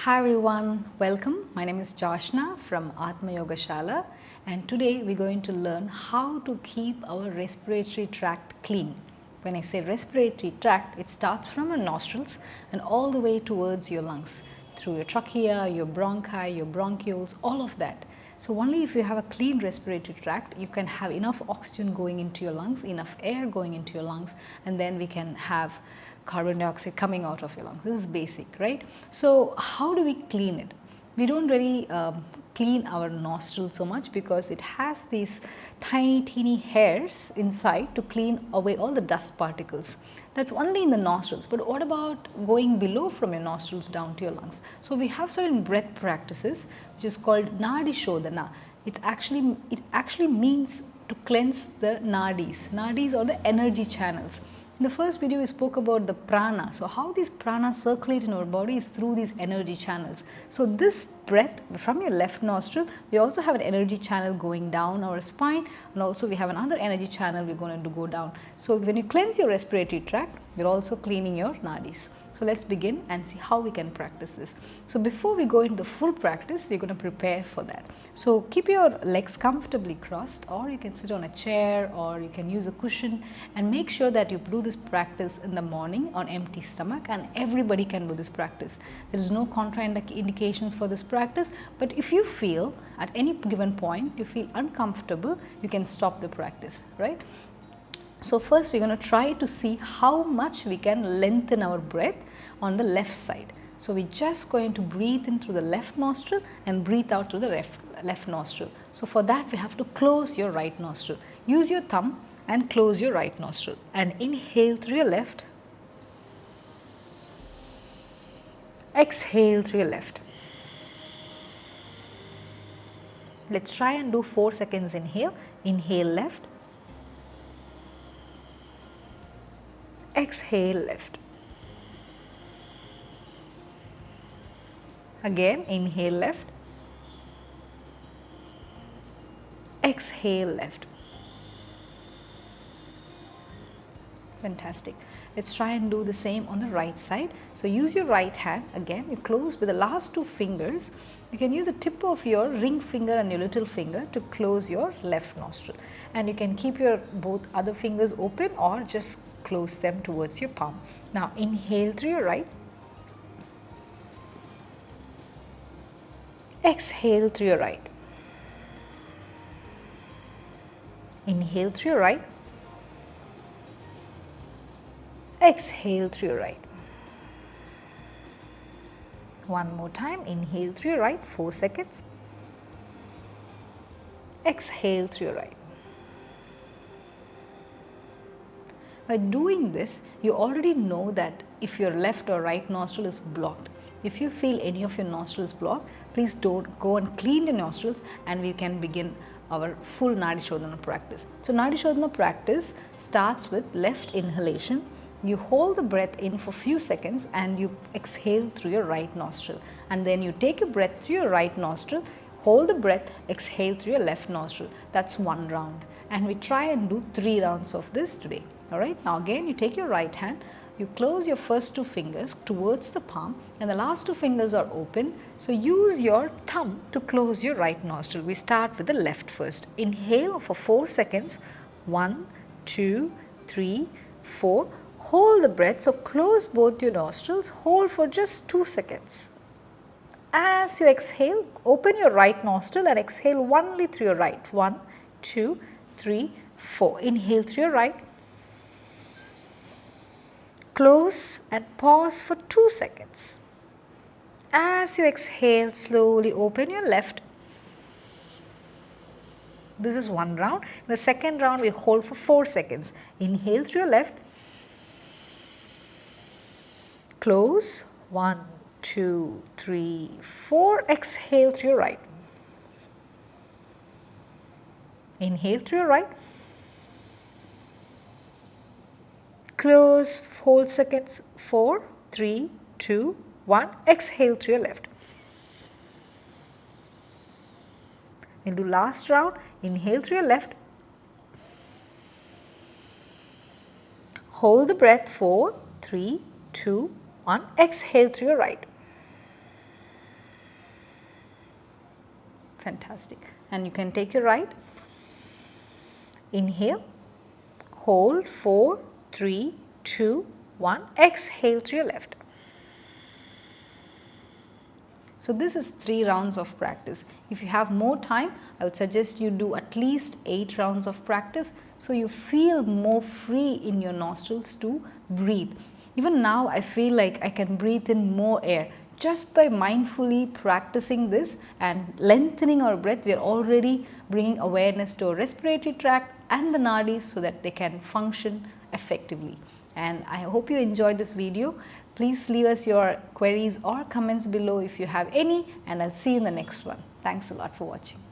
Hi everyone, welcome. My name is Joshna from Atma Yoga Shala, and today we're going to learn how to keep our respiratory tract clean. When I say respiratory tract, it starts from your nostrils and all the way towards your lungs, through your trachea, your bronchi, your bronchioles, all of that. So only if you have a clean respiratory tract, you can have enough oxygen going into your lungs, enough air going into your lungs, and then we can have carbon dioxide coming out of your lungs. This is basic, right? So how do we clean it? We don't really clean our nostrils so much because it has these tiny teeny hairs inside to clean away all the dust particles. That's only in the nostrils, but what about going below from your nostrils down to your lungs? So we have certain breath practices which is called nadi shodhana. It actually means to cleanse the nadis. Nadis are the energy channels. In the first video, we spoke about the prana. So, how these prana circulate in our body is through these energy channels. So, this breath from your left nostril, we also have an energy channel going down our spine, and also we have another energy channel we're going to go down. So, when you cleanse your respiratory tract, you're also cleaning your nadis. So, let's begin and see how we can practice this. So, before we go into the full practice, we're going to prepare for that. So, keep your legs comfortably crossed, or you can sit on a chair, or you can use a cushion, and make sure that you do this practice in the morning on empty stomach, and everybody can do this practice. There is no contraindications for this practice, but if you feel at any given point you feel uncomfortable, you can stop the practice, right? So, first we are going to try to see how much we can lengthen our breath on the left side. So, we are just going to breathe in through the left nostril and breathe out through the left nostril. So, for that we have to close your right nostril. Use your thumb and close your right nostril and inhale through your left, exhale through your left. Let's try and do 4 seconds inhale. Inhale left, exhale left. Again, inhale left, exhale left. Fantastic. Let's try and do the same on the right side. So, use your right hand. Again, you close with the last two fingers. You can use the tip of your ring finger and your little finger to close your left nostril, and you can keep your both other fingers open or just close them towards your palm. Now, inhale through your right, exhale through your right. Inhale through your right, exhale through your right. One more time, inhale through your right, 4 seconds, exhale through your right. By doing this, you already know that if your left or right nostril is blocked. If you feel any of your nostrils blocked, please don't go and clean the nostrils, and we can begin our full Nadi Shodhana practice. So, Nadi Shodhana practice starts with left inhalation. You hold the breath in for few seconds and you exhale through your right nostril, and then you take your breath through your right nostril, hold the breath, exhale through your left nostril. That's one round, and we try and do 3 rounds of this today. Alright, now again you take your right hand, you close your first 2 fingers towards the palm, and the last 2 fingers are open. So, use your thumb to close your right nostril. We start with the left first. Inhale for 4 seconds, 1, 2, 3, 4. Hold the breath, so close both your nostrils, hold for just 2 seconds. As you exhale, open your right nostril and exhale only through your right. 1, 2, 3, 4. Inhale through your right. Close and pause for 2 seconds. As you exhale, slowly open your left. This is one round. In the second round, we hold for 4 seconds. Inhale through your left. Close. 1, 2, 3, 4. Exhale through your right. Inhale through your right. Close, hold seconds, 4, 3, 2, 1. Exhale through your left. We'll do last round. Inhale through your left. Hold the breath, 4, 3, 2, 1. Exhale through your right. Fantastic. And you can take your right. Inhale, hold 4, 3, 2, 1. Exhale to your left. So this is 3 rounds of practice. If you have more time, I would suggest you do at least 8 rounds of practice so you feel more free in your nostrils to breathe. Even now I feel like I can breathe in more air. Just by mindfully practicing this and lengthening our breath, we are already bringing awareness to our respiratory tract and the nadis so that they can function effectively. And I hope you enjoyed this video. Please leave us your queries or comments below if you have any, and I'll see you in the next one. Thanks a lot for watching.